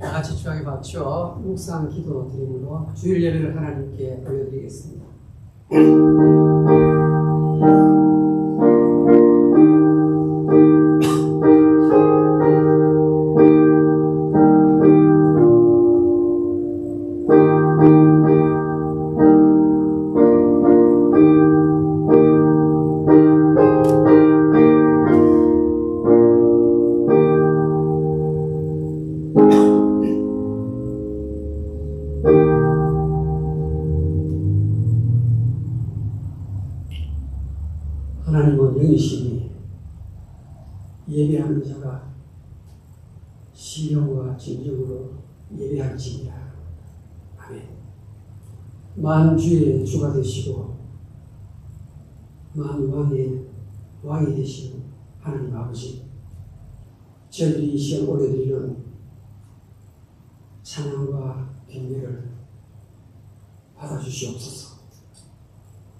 다 같이 주하게 바쳐 묵상 기도 드림으로 주일 예배를 하나님께 올려드리겠습니다. 하나님은 영이시니 예배하는 자가 신령과 진정으로 예배할지니라. 아멘. 만주의 주가 되시고 만왕의 왕이 되시는 하나님 아버지, 저희들이 이 시간 올려드리는 찬양과 경배를 받아주시옵소서.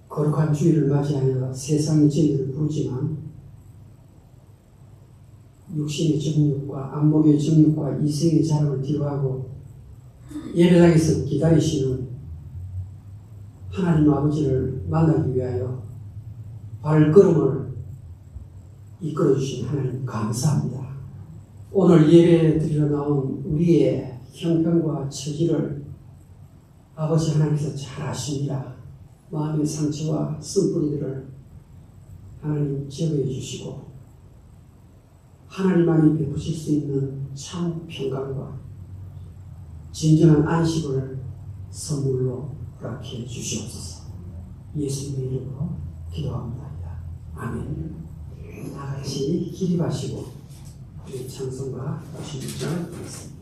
거룩한 주일을 맞이하여 세상이 저희들을 부르지만 육신의 정욕과 안목의 정욕과 이생의 자랑을 뒤로하고 예배당에서 기다리시는 하나님 아버지를 만나기 위하여 발걸음을 이끌어주신 하나님 감사합니다. 오늘 예배 드리러 나온 우리의 형편과 처지를 아버지 하나님께서 잘 아십니다. 마음의 상처와 쓴뿌리들을 하나님 제거해 주시고 하나님만이 베푸실 수 있는 참 평강과 진정한 안식을 선물로 허락해 주시옵소서. 예수님의 이름으로 기도합니다. 아멘. 다 같이 기립하시고 우리 찬송가 96절 드리겠습니다.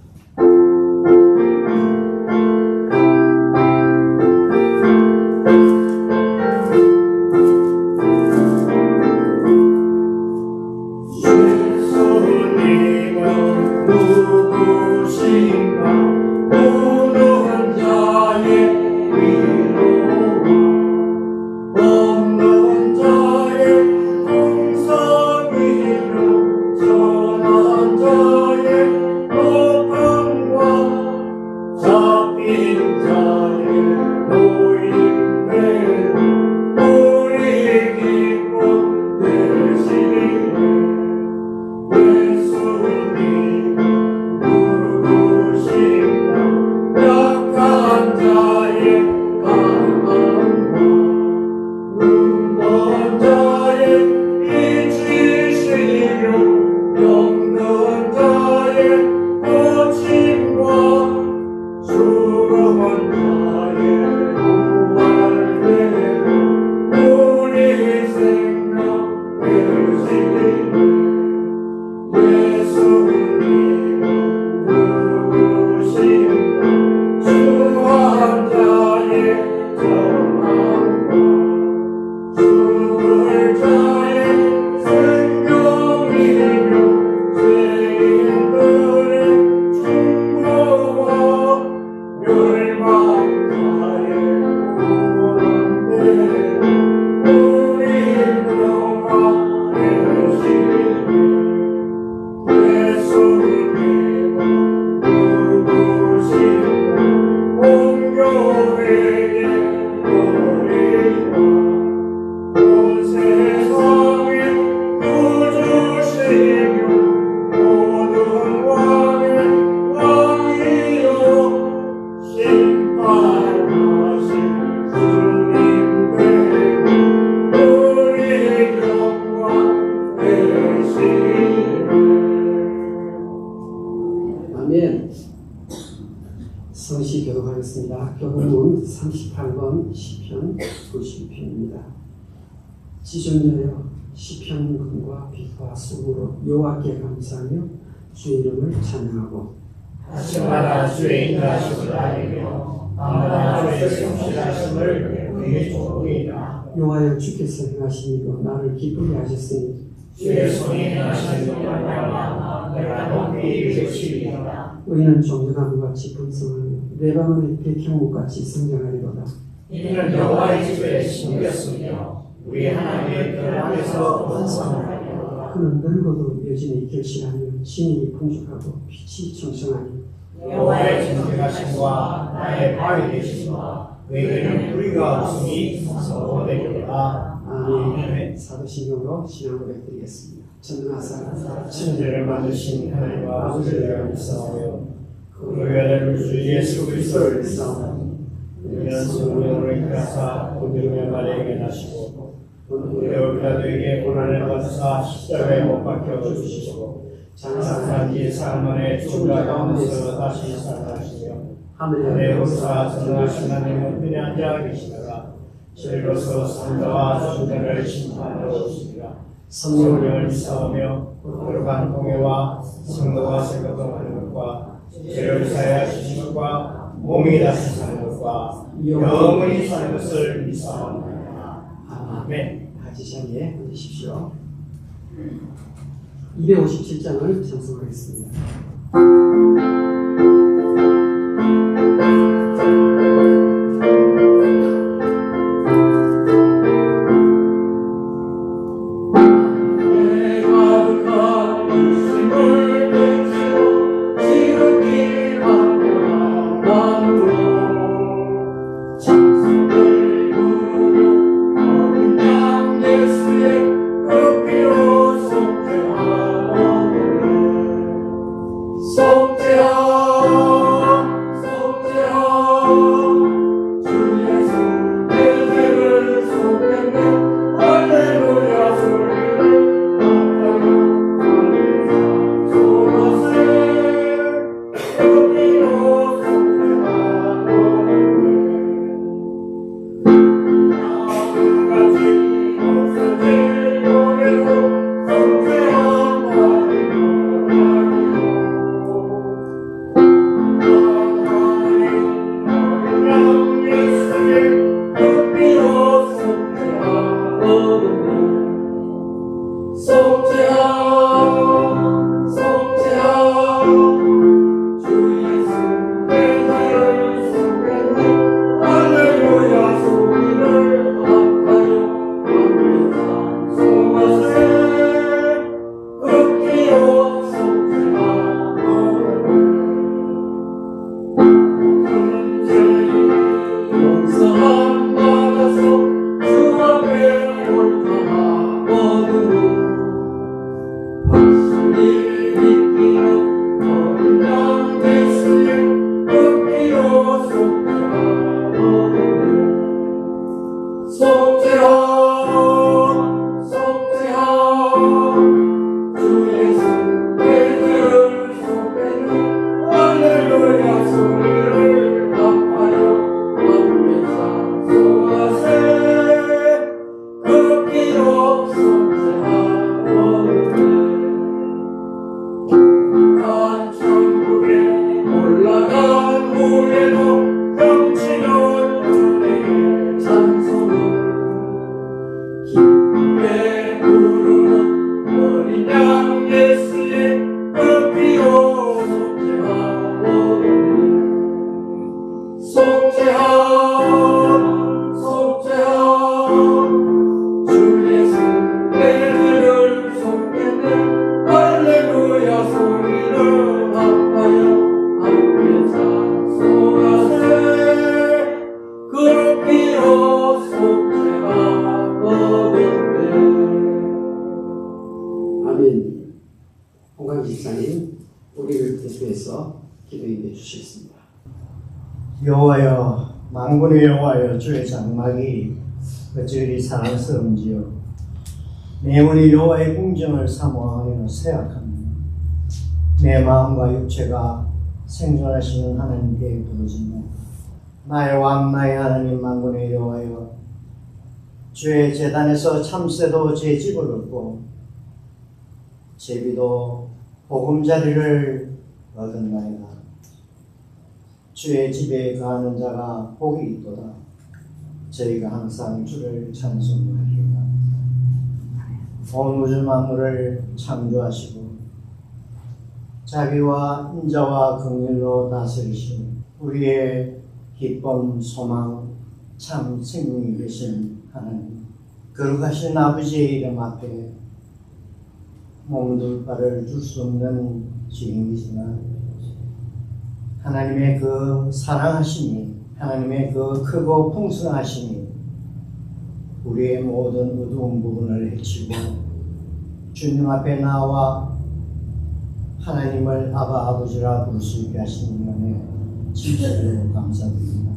성시 교독하겠습니다. 교독문 38번 시편 92편입니다. 지존자여 시편금과 빛과 수고로 여호와께 감사하며 주의 이름을 찬양하고 아침마다 주의 인도하심을 알리며 밤마다 주의 성실하심을 우리에게 주옵니다. 여호와여 주께서 행하신 일로 나를 기쁘게 하셨으니 주의 손이 행하신 일로 말미암아 내가 높이 일으키리이다. 의인은 종려나무같이 번성하며 레바논의 백향목같이 성장하리로다. 이는 여호와의 집에 심겼으며 우리 하나님의 뜰 안에서 번성하리로다. 그는 늙어도 여전히 결실하며 진이 풍족하고 빛이 청청하니 여호와의 진정하심과 나의 바위 되심과 그에게는 불의가 없으니 선포되리로다. 아멘. 사도신경으로 신앙 고백드리겠습니다. 전능하사 천지를 만드신 하나님과 아버지를 믿사오며 그 외아들 주 예수 그리스도를 믿사오니 이는 성령으로 인하사 본들의 말에게 나시고 본들의 빌라도에게 고난을 받으사 십자가에 못 박혀 죽으시고 장사한 뒤 사흘 만에 죽은 자 가운데서 다시 살아나시며 하늘에 오르사 전능하신 하나님은 편에 앉아 계시다가 저희로서 산자와 죽은자를 심판하러 오시리라. 성령을 믿사오며 거룩한 공예와 성도가 세금하는 것과 죄를 사하시는 것과 몸이 다시 사는 것과 영원히 사는 것을 믿사옵나이다. 아멘. 같이 자리에 앉으십시오. 257장을 찬송하겠습니다. 홍광 집사님, 우리를 대표해서 기도해 주시겠습니다. 여호와여, 만군의 여호와여, 주의 장막이 어찌 사랑스러운지요. 내 영혼이 여호와의 궁정을 사모하여 새약합니다. 내 마음과 육체가 생존하시는 하나님께 부르짖네. 나의 왕 나의 하나님 만군의 여호와여, 주의 제단에서 참새도 제 집을 얻고 제비도 보금자리를 얻었나이다. 주의 집에 거하는 자가 복이 있도다. 저희가 항상 주를 찬송하리로다. 온 우주 만물을 창조하시고 자비와 인자와 긍휼로 다스리시고 우리의 기쁨, 소망, 참 생명이 되신 하나님, 거룩하신 아버지의 이름 앞에 몸둘 바를 줄 수 없는 주인이지만 하나님의 그 사랑하심이, 하나님의 그 크고 풍성하심이 우리의 모든 어두운 부분을 해치고 주님 앞에 나와 하나님을 아바 아버지라 부를 수 있게 하시는 은혜 진짜로 감사드립니다.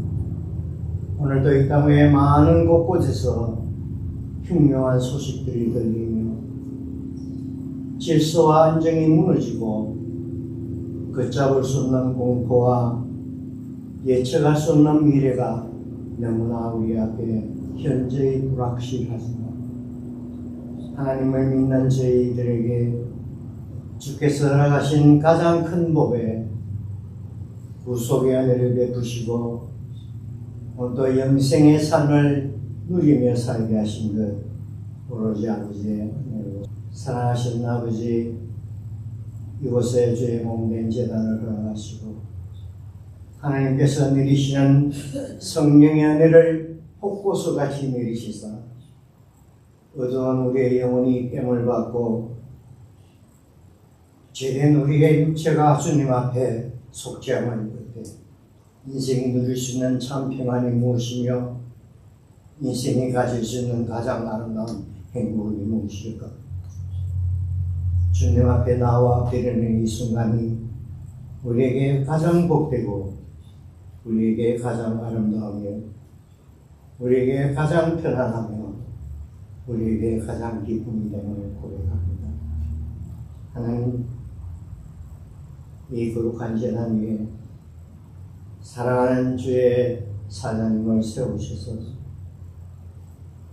오늘도 이 땅의 많은 곳곳에서 흉흉한 소식들이 들리며 질서와 안정이 무너지고 걷잡을 수 없는 공포와 예측할 수 없는 미래가 너무나 우리 앞에 현저히 불확실하습니다. 하나님을 믿는 저희들에게 주께서 허락하신 가장 큰 복에 구속의 은혜를 베푸시고 또 영생의 삶을 누리며 살게 하신 것 오로지 아버지의 은혜로 사랑하시는 아버지, 이곳에 주의 몸된 제단을 허락하시고 하나님께서 내리시는 성령의 은혜를 폭포수같이 내리시사 어두운 우리의 영혼이 뺨을 받고 죄된 우리의 육체가 주님 앞에 속죄함을 입을 때 인생이 누릴 수 있는 참 평안이 무엇이며 인생이 가질 수 있는 가장 아름다운 행복이 무엇일까? 주님 앞에 나와 드리는 이 순간이 우리에게 가장 복되고 우리에게 가장 아름다우며 우리에게 가장 편안하며 우리에게 가장 기쁨이 됨을 고백합니다. 하나님, 이 거룩한 재단 위에 사랑하는 주의 사장님을 세우셔서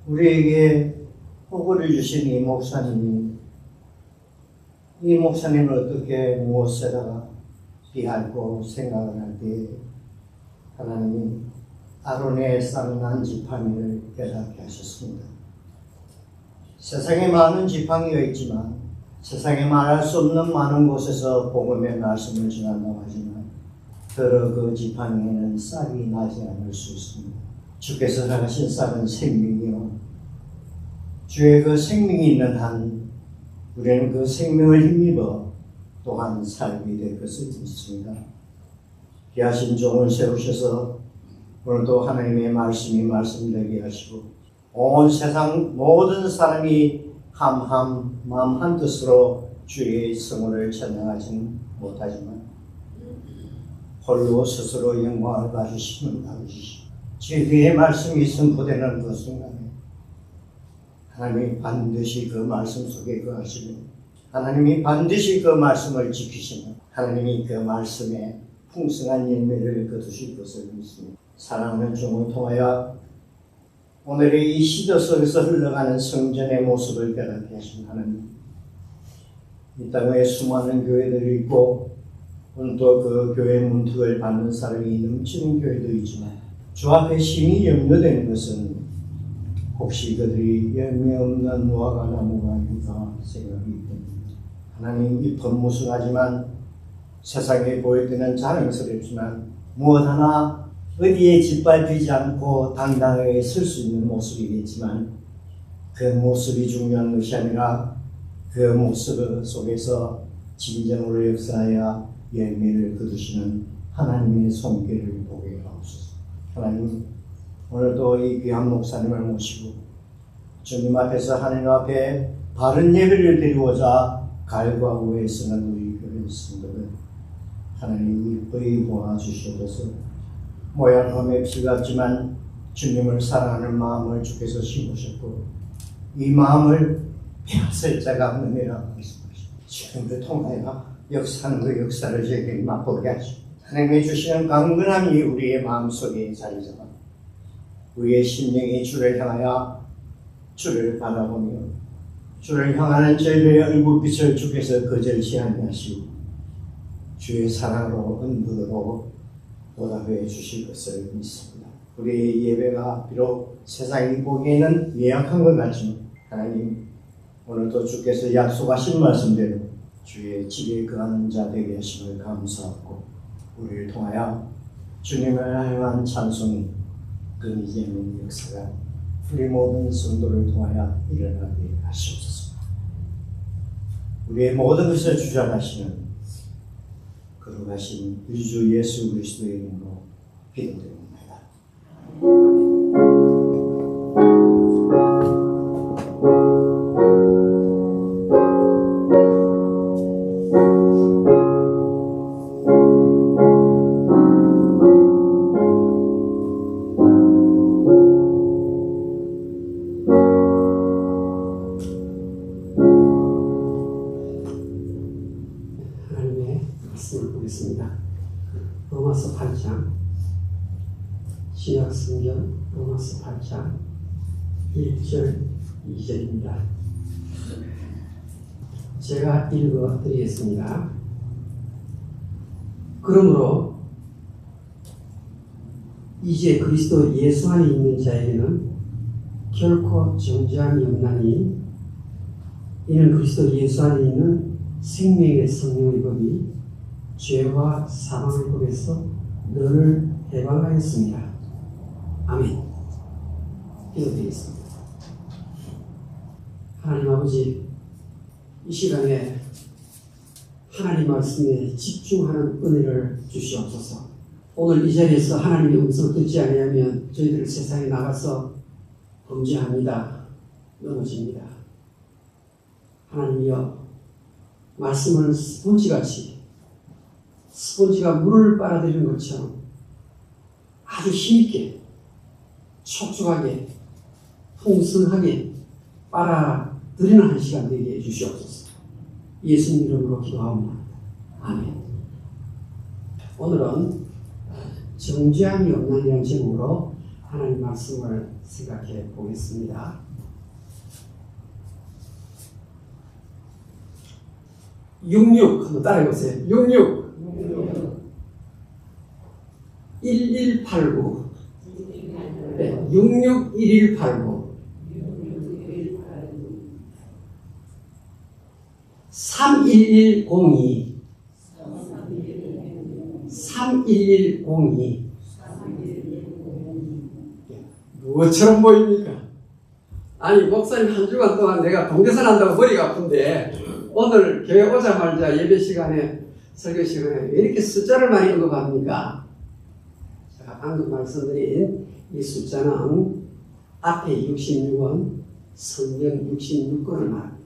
우리에게 복을 주신 이 목사님을 어떻게 무엇에다가 비할고 생각을 할 때 하나님이 아론의 쌍난 지팡이를 깨닫게 하셨습니다. 세상에 많은 지팡이가 있지만 세상에 말할 수 없는 많은 곳에서 복음의 말씀을 전한다고 하지만 더러 그 지팡이에는 싹이 나지 않을 수 있습니다. 주께서 허락하신 싹은 생명이요, 주의 그 생명이 있는 한 우리는 그 생명을 힘입어 또한 살게 될 것을 믿습니다. 귀하신 종을 세우셔서 오늘도 하나님의 말씀이 말씀되게 하시고 온 세상 모든 사람이 마음 한 뜻으로 주의 성호를 찬양하지는 못하지만 홀로 스스로 영광을 받으시는 아버지, 주의 말씀이 선포되는 그 순간에 하나님이 반드시 그 말씀 속에 거하시고 하나님이 반드시 그 말씀을 지키시는 하나님이 그 말씀에 풍성한 열매를 거두실 것을 믿습니다. 사랑하는 종을 통하여 오늘의 이 시대 속에서 흘러가는 성전의 모습을 깨닫게 하신 하나님, 이 땅에 수많은 교회들이 있고 또 그 교회 문턱을 받는 사람이 넘치는 교회도 있지만 주 앞에 심히 염려되는 것은 혹시 그들이 열매 없는 무화과 나무가 아닌가 생각이 듭니다. 하나님, 잎은 무성하지만 세상에 보일 때는 자랑스럽지만 무엇 하나 어디에 짓밟히지 않고 당당하게 설 수 있는 모습이겠지만 그 모습이 중요한 것이 아니라 그 모습 속에서 진정으로 역사하여 열매를 거두시는 하나님의 손길을 보게 하옵소서. 하나님, 오늘도 이 귀한 목사님을 모시고 주님 앞에서 하나님 앞에 바른 예배를 드리고자 갈구하고 애쓰는 우리 교회 성도들 하나님 이쁘게 도와주시옵소서. 모양감에 피같지만 주님을 사랑하는 마음을 주께서 심으셨고 이 마음을 폐하실 자가 없느니라 말씀하시고 주님을 통하여 역사하는 그 역사를 저에게 맛보게 하시고 하나님이 주시는 강건함이 우리의 마음속에 자리 잡아 우리의 심령이 주를 향하여 주를 바라보며 주를 향하는 저희들의 얼굴빛을 주께서 거절치 아니하시고 주의 사랑으로 은부로 보답해 주실 것을 믿습니다. 우리의 예배가 비록 세상이 보기에는 미약한 것 같지만 하나님, 오늘도 주께서 약속하신 말씀대로 주의 집에 거하는 자 되게 하심을 감사하고 우리를 통하여 주님을 향한 찬송이 끊이지 않는 역사가 우리 모든 성도를 통하여 일어나게 하시옵소서. 우리의 모든 것을 주장하시는 거룩하신 우리 주 예수 그리스도의 이름으로 기도드립니다. 하나님의 말씀을 보겠습니다. 로마서 8장, 신약 성경 로마서 8장 1절 2절입니다. 제가 읽어 드리겠습니다. 그러므로 이제 그리스도 예수 안에 있는 자에게는 결코 정죄함이 없나니 이는 그리스도 예수 안에 있는 생명의 성령의 법이 죄와 사망의 법에서 너를 해방하였습니다. 아멘. 기도드리겠습니다. 하나님 아버지, 이 시간에 하나님 말씀에 집중하는 은혜를 주시옵소서. 오늘 이 자리에서 하나님의 음성을 듣지 아니하면 저희들 세상에 나가서 범죄합니다. 넘어집니다. 하나님이여, 말씀을 스폰지가 물을 빨아들이는 것처럼 아주 힘있게, 촉촉하게, 풍성하게 빨아들이는 한 시간 되게 해주시옵소서. 예수님 이름으로 기도합니다. 아멘. 오늘은 정죄함이 없나니라는 제목으로 하나님 말씀을 생각해 보겠습니다. 66 한번 따라해보세요. 66 1189 네, 66 1189 31102 31102 뭐처럼 보입니까? 아니, 목사님 한 주간 동안 내가 동대선 한다고 머리가 아픈데 오늘 교회 오자마자 예배 시간에, 설교 시간에 왜 이렇게 숫자를 많이 언급합니까? 제가 방금 말씀드린 이 숫자는 앞에 66원, 성경 66권을 말합니다.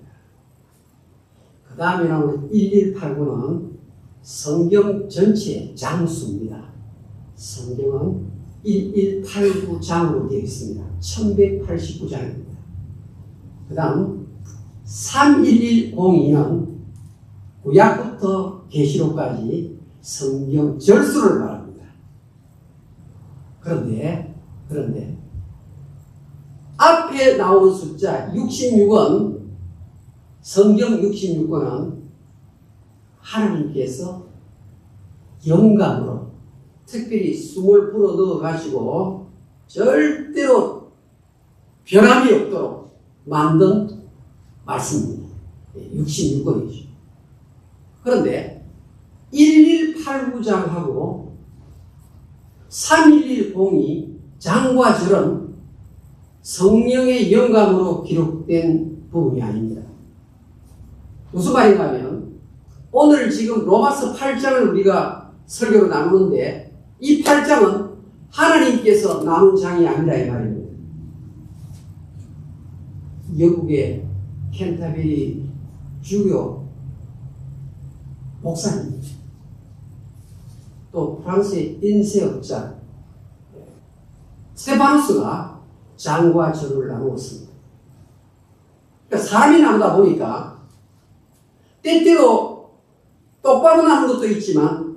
그 다음에 나오는 1189는 성경 전체 장수입니다. 성경은 1189장으로 되어 있습니다. 1189장입니다. 그 다음 31102는 구약부터 계시록까지 성경 절수를 말합니다. 그런데 앞에 나오는 숫자 66은, 성경 66권은 하나님께서 영감으로 특별히 숨을 불어 넣어 가지고 절대로 변함이 없도록 만든 말씀입니다. 66권이죠. 그런데 1189장하고 3110이 장과 절은 성령의 영감으로 기록된 부분이 아닙니다. 무슨 말인가 하면, 오늘 지금 로마서 8장을 우리가 설교로 나누는데 이 8장은 하나님께서 나눈 장이 아니라 이 말입니다. 영국의 캔터베리 주교 목사님, 또 프랑스의 인쇄업자 스테파노스가 장과 절을 나누었습니다. 그러니까 사람이 나누다 보니까 때때로 똑바로 나누는 것도 있지만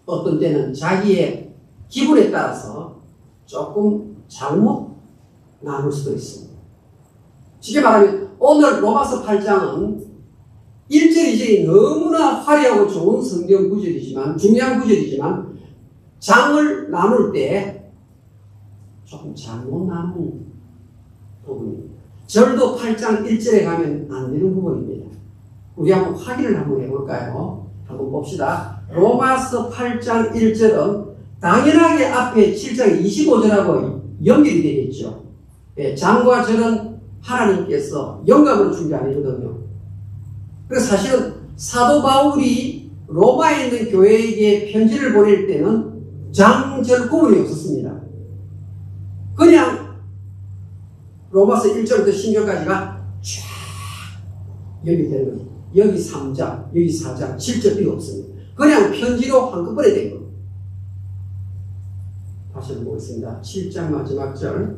어떤 때는 자기의 기분에 따라서 조금 잘못 나눌 수도 있습니다. 쉽게 말하면 오늘 로마서 8장은 1절, 2절이 너무나 화려하고 좋은 성경 구절이지만, 중요한 구절이지만 장을 나눌 때 조금 잘못 나눈 부분입니다. 절도 8장 1절에 가면 안 되는 부분입니다. 우리 한번 확인을 한번 해볼까요? 한번 봅시다. 로마서 8장 1절은 당연하게 앞에 7장 25절하고 연결이 되겠죠. 예, 장과 절은 하나님께서 영감을 준 게 아니거든요. 그래서 사실은 사도 바울이 로마에 있는 교회에게 편지를 보낼 때는 장절 구분이 없었습니다. 그냥 로마서 1절부터 10절까지가 쫙 연결되는 거예요. 여기 3장, 여기 4장, 7절 이거 없습니다. 그냥 편지로 한꺼번에 된 거예요. 다시 한번 보겠습니다. 7장 마지막 절.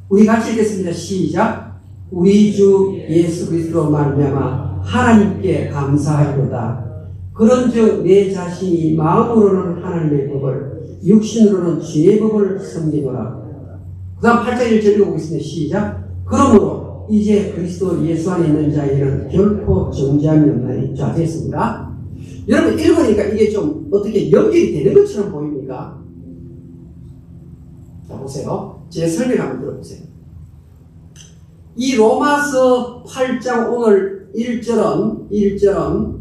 우리 같이 읽겠습니다. 시작. 우리 주 예수 그리스도로 말미암아 하나님께 감사하리로다. 그런즉 내 자신이 마음으로는 하나님의 법을, 육신으로는 죄의 법을 섬기노라. 그 다음 8장 1절 읽어보겠습니다. 시작. 그러므로 이제 그리스도 예수 안에 있는 자에게는 결코 정죄함이 없나니. 자, 됐습니다. 여러분 읽으니까 이게 좀 어떻게 연결이 되는 것처럼 보입니까? 자, 보세요. 제 설명 한번 들어보세요. 이 로마서 8장 오늘 1절은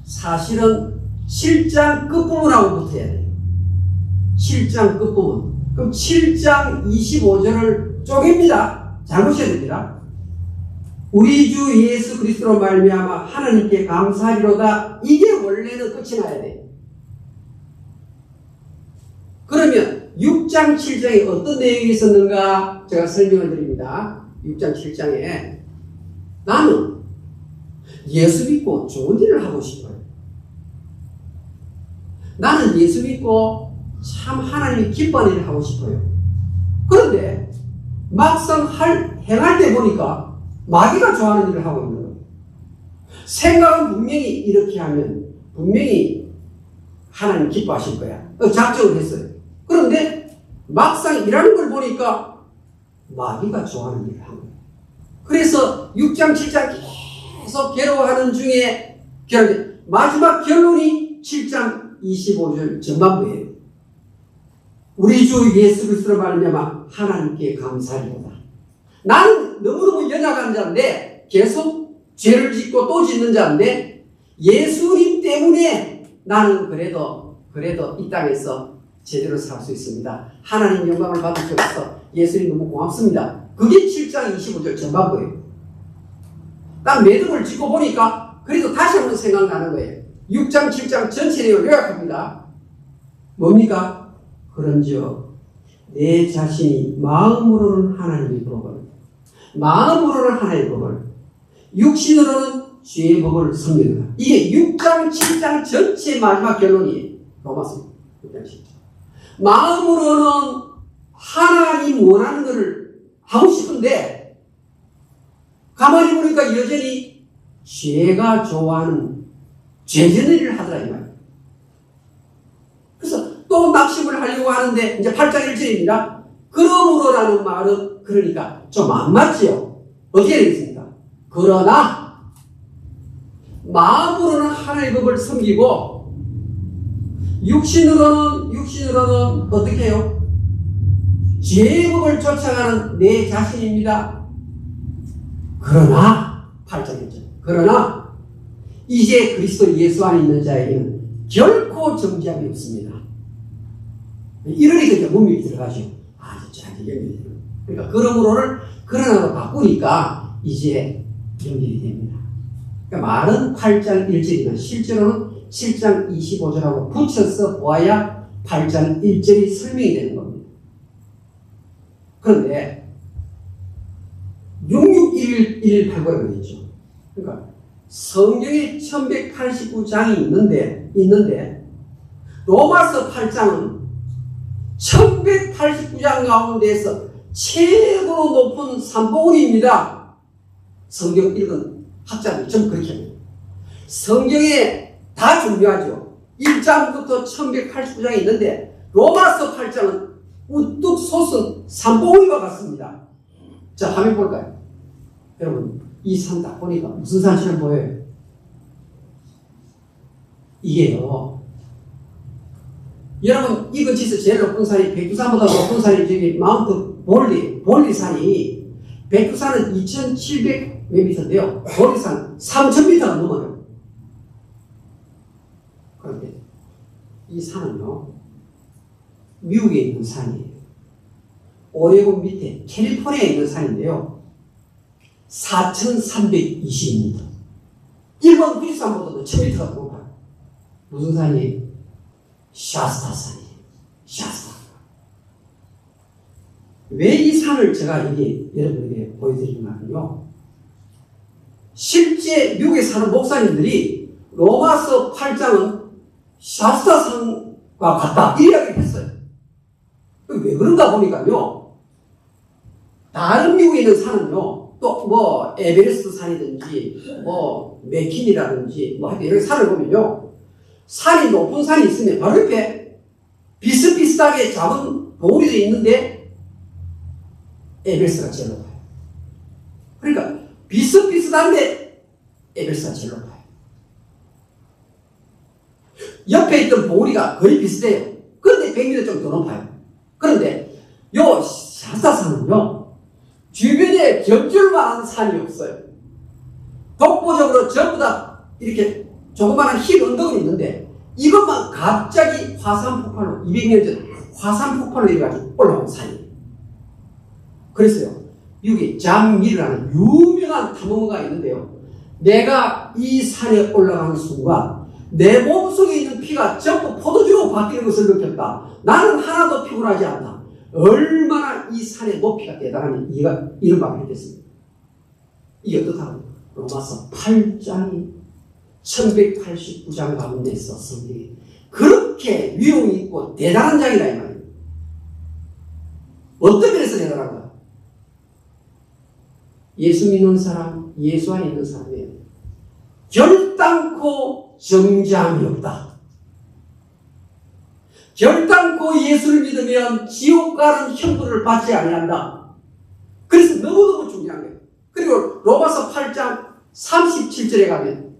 사실은 7장 끝부분하고 붙어야 돼요. 7장 끝부분. 그럼 7장 25절을 쪼갭니다. 잘못해야 됩니다. 우리 주 예수 그리스도로 말미암아 하나님께 감사하리로다. 이게 원래는 끝이 나야 돼요. 그러면 6장 7장에 어떤 내용이 있었는가 제가 설명을 드립니다. 6장 7장에 나는 예수 믿고 좋은 일을 하고 싶어요. 나는 예수 믿고 참 하나님이 기뻐하는 일을 하고 싶어요. 그런데 막상 행할 때 보니까 마귀가 좋아하는 일을 하고 있는 거예요. 생각은 분명히 이렇게 하면 분명히 하나님 기뻐하실 거야. 작정을 했어요. 그런데 막상 일하는 걸 보니까 마귀가 좋아하는 일을 한 거예요. 그래서 6장 7장 계속 괴로워하는 중에 마지막 결론이 7장 25절 전반부예요. 우리 주 예수 그리스도로 말미암아 하나님께 감사하리로다. 나는 너무너무 연약한 자인데 계속 죄를 짓고 또 짓는 자인데 예수님 때문에 나는 그래도 이 땅에서 제대로 살 수 있습니다. 하나님 영광을 받을 수 있어 예수님 너무 고맙습니다. 그게 7장 25절 전반부예요. 딱 매듭을 짓고 보니까 그래도 다시 한번 생각나는 거예요. 6장 7장 전체 내용을 요약합니다. 뭡니까? 그런즉 내 자신이 마음으로는 하나님의 법을, 육신으로는 죄의 법을 섬기노라. 이게 6장 7장 전체 마지막 결론이에요. 로마서 6장 7장. 마음으로는 하나님 원하는 것을 하고 싶은데 가만히 보니까 여전히 죄가 좋아하는 죄짓는 일을 하더라 이 말이에요. 그래서 또 낙심을 하려고 하는데 이제 8장 1절입니다. 그러므로라는 말은 그러니까 좀 안 맞지요. 어떻게 되겠습니까? 그러나 마음으로는 하나님의 법을 섬기고 육신으로는 어떻게 해요? 죄의 법을 쫓아가는 내 자신입니다. 그러나 8장 1절 그러나 이제 그리스도 예수 안에 있는 자에게는 결코 정죄함이 없습니다. 이러니까 이제 문맥이 들어가죠. 진짜 연결이 돼요. 그러니까 그러므로를 그러나로 바꾸니까 이제 연결이 됩니다. 그러니까 말은 8장 1절이지만 실제로는 7장 25절하고 붙여서 보아야 8장 1절이 설명이 되는 겁니다. 그런데 66118이라고 했죠. 그러니까 성경에 1189장이 있는데 로마서 8장은 1189장 가운데서 최고로 높은 산봉우리입니다. 성경 읽은 학자들이 좀 그렇게 합니다. 성경에 다 중요하죠. 1장부터 1189장이 있는데 로마서 8장은 우뚝 솟은 산봉우리와 같습니다. 자, 화면 볼까요? 여러분, 이 산 딱 보니까 무슨 산처럼 보여요? 이게요. 여러분, 이 근처에서 제일 높은 산이 백두산보다 높은 산이 저기 마운트 볼리산이 백두산은 2,700 몇 미터인데요. 볼리산 3,000미터가 넘어요. 그런데 이 산은요, 미국에 있는 산이에요. 오레곤 밑에 캘리포니아에 있는 산인데요. 4,320m. 일본富士山보다도 1000m가 더 높아요. 무슨 산이? 샤스타산이에요. 샤스타. 왜 이 산을 제가 여기 여러분에게 보여드리냐면요. 실제 미국에 사는 목사님들이 로마서 8장은 샤스타산과 같다. 이 이야기를 했어요. 왜 그런가 보니까요. 다른 미국에 있는 산은요. 또 뭐 에베레스트 산이든지 뭐 맥킨이라든지 뭐 하여튼 이렇게 산을 보면요. 산이 높은 산이 있으면 바로 옆에 비슷비슷하게 작은 봉우리도 있는데 에베레스트가 제일 높아요. 그러니까 비슷비슷한데 에베레스트가 제일 높아요. 옆에 있던 봉우리가 거의 비슷해요. 그런데 100m 좀 더 높아요. 그런데 요 샤스타산은요. 주변에 겹줄만한 산이 없어요. 독보적으로 전부 다 이렇게 조그마한 흰 언덕은 있는데 이것만 갑자기 화산 폭발로 200년 전 화산 폭발로 이래가지고 올라온 산이에요. 그래서요. 미국에 잠밀이라는 유명한 탐험가가 있는데요. 내가 이 산에 올라가는 순간 내 몸속에 있는 피가 전부 포도주로 바뀌는 것을 느꼈다. 나는 하나도 피곤하지 않다. 얼마나 이 산의 높이가 대단하니 이런 말을 했습니다. 이게 어떻다고? 로마서 8장이 1189장 가운데서 성경이 그렇게 위용이 있고 대단한 장이다 이 말이에요. 어떤 면에서 대단한가? 예수 믿는 사람, 예수 안에 있는 사람이에요. 결단코 정죄함이 없다. 결단코 예수를 믿으면 지옥 가는 형벌을 받지 아니한다. 그래서 너무너무 중요한 거예요. 그리고 로마서 8장 37절에 가면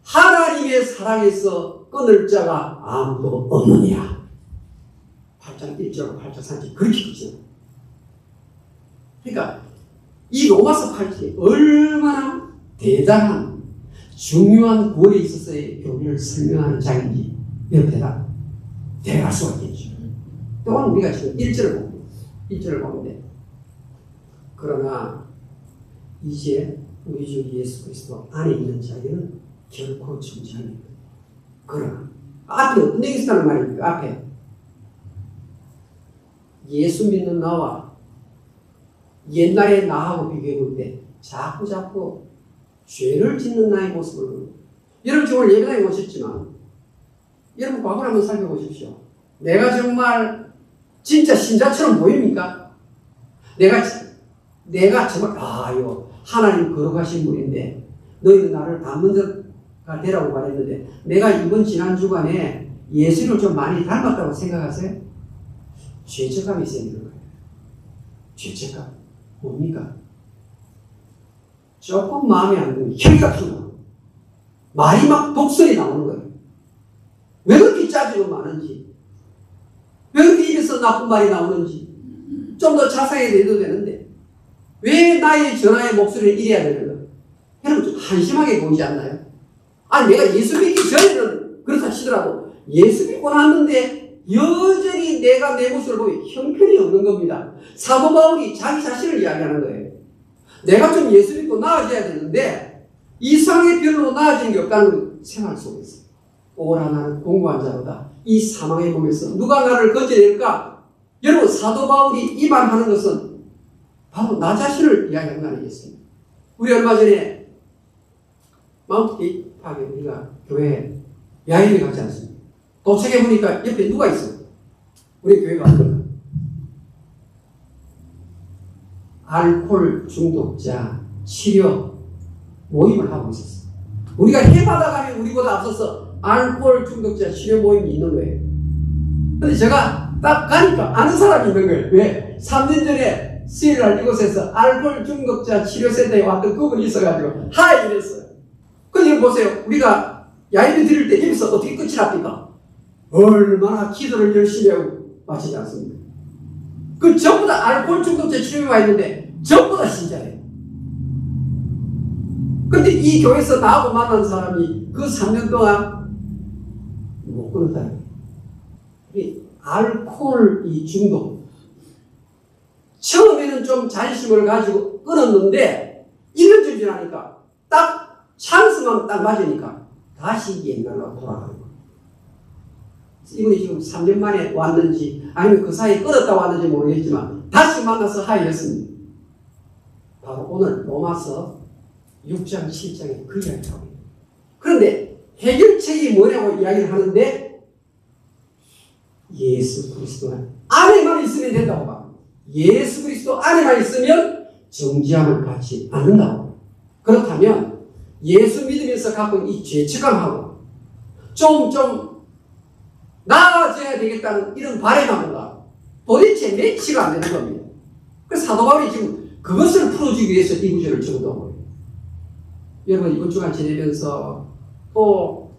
하나님의 사랑에서 끊을 자가 아무도 없느니라. 8장 1절로 8장 3절 그렇게 그죠. 그러니까 이 로마서 8장이 얼마나 대단한 중요한 구원에 있어서의 교리를 설명하는 장인지 여러분 대단할 수가 있겠죠. 또한 우리가 지금 1절을 보는데 그러나 이제 우리 주 예수 그리스도 안에 있는 자에게는 결코 정죄함이 그러나 앞에 어떤 얘기 있다는 말입니까? 앞에 예수 믿는 나와 옛날의 나하고 비교해 볼 때 자꾸 죄를 짓는 나의 모습을 여러분 지금 오늘 예배당에 오셨지만 여러분 과거를 한번 살펴보십시오. 내가 정말 진짜 신자처럼 보입니까? 내가 정말 이거 하나님 거룩하신 분인데 너희는 나를 닮은 자가 되라고 말했는데 내가 이번 지난 주간에 예수를 좀 많이 닮았다고 생각하세요? 죄책감이 생기는 거예요. 죄책감. 뭡니까? 조금 마음에 안 드는 혈기가 피나 말이 막 독설이 나오는 거예요. 왜 그렇게 짜증이 많은지, 왜 그렇게 입에서 나쁜 말이 나오는지 좀 더 자세히 내도 되는데 왜 나의 전하의 목소리를 이래야 되는 거예요? 여러분 좀 한심하게 보이지 않나요? 아니 내가 예수 믿기 전에는 그렇다 치더라도 예수 믿고 났는데 여전히 내가 내 모습을 보면 형편이 없는 겁니다. 사도 바울이 자기 자신을 이야기하는 거예요. 내가 좀 예수 믿고 나아져야 되는데 이상의 별로 나아지는 게 없다는 생활 속에서 오라 나는 공고한 자로다. 이 사망의 몸에서 누가 나를 건져낼까? 여러분 사도 바울이 이 말하는 것은 바로 나 자신을 이야기하는 거 아니겠습니까? 우리 얼마 전에 마운트 게이트파크에 우리가 교회에 야외에 가지 않습니까? 도착해 보니까 옆에 누가 있어요? 우리 교회가 왔거든요. 알코올 중독자 치료 모임을 하고 있었어요. 우리가 해마다 가면 우리보다 앞서서 알코올 중독자 치료 모임이 있는 거예요. 근데 제가 딱 가니까 아는 사람이 있는 거예요. 왜? 3년 전에 수요일날 이곳에서 알코올 중독자 치료센터에 왔던 그분이 있어가지고 하이 이랬어요. 근데 이거 보세요. 우리가 야외를 드릴 때 여기서 어떻게 끝이 납니까? 얼마나 기도를 열심히 하고 마치지 않습니까? 그 전부 다 알코올 중독자 치료에 와 있는데 전부 다 신자예요. 근데 이 교회에서 나하고 만난 사람이 그 3년 동안 못 끊었다는 거예요. 알코올 이 중독. 처음에는 좀 자신심을 가지고 끊었는데 1년 지나니까 딱 찬스만 딱 맞으니까 다시 옛날로 돌아가는 거예요. 이분이 지금 3년 만에 왔는지 아니면 그 사이에 끊었다 왔는지 모르겠지만 다시 만나서 하였습니다. 바로 오늘 로마서 6장 7장에 그 이야기를 하고 있습니다. 그런데 해결책이 뭐냐고 이야기를 하는데 예수 그리스도 안에만 있으면 된다고 봐. 예수 그리스도 안에만 있으면 정죄함을 받지 않는다고. 그렇다면 예수 믿으면서 갖고 있는 이 죄책감하고 좀 나아져야 되겠다는 이런 바람하고가 도대체 매치가 안 되는 겁니다. 그래서 사도 바울이 지금 그것을 풀어주기 위해서 이 구절을 적어둔 거예요. 여러분 이번 주간 지내면서 또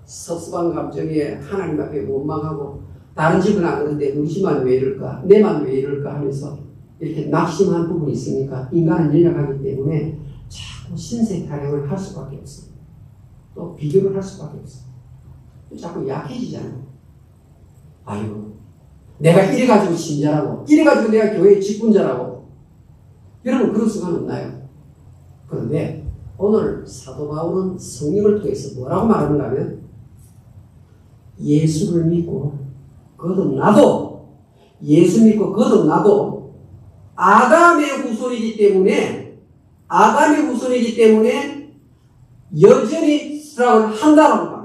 섭섭한 감정에 하나님 앞에 원망하고 다른 집은 안 그런데 우리 집만 왜 이럴까 내만 왜 이럴까 하면서 이렇게 낙심한 부분이 있으니까 인간은 연약하기 때문에 자꾸 신세 타령을 할 수밖에 없어요. 또 비교를 할 수밖에 없어요. 자꾸 약해지잖아요. 아이고 내가 이래가지고 신자라고 이래가지고 내가 교회 직분자라고 여러분 그런 순간 없나요? 그런데 오늘 사도 바울은 성령을 통해서 뭐라고 말하는가 하면 예수를 믿고 거듭나도 예수 믿고 거듭나도 아담의 후손이기 때문에 여전히 수락을 한다라고 말합니다.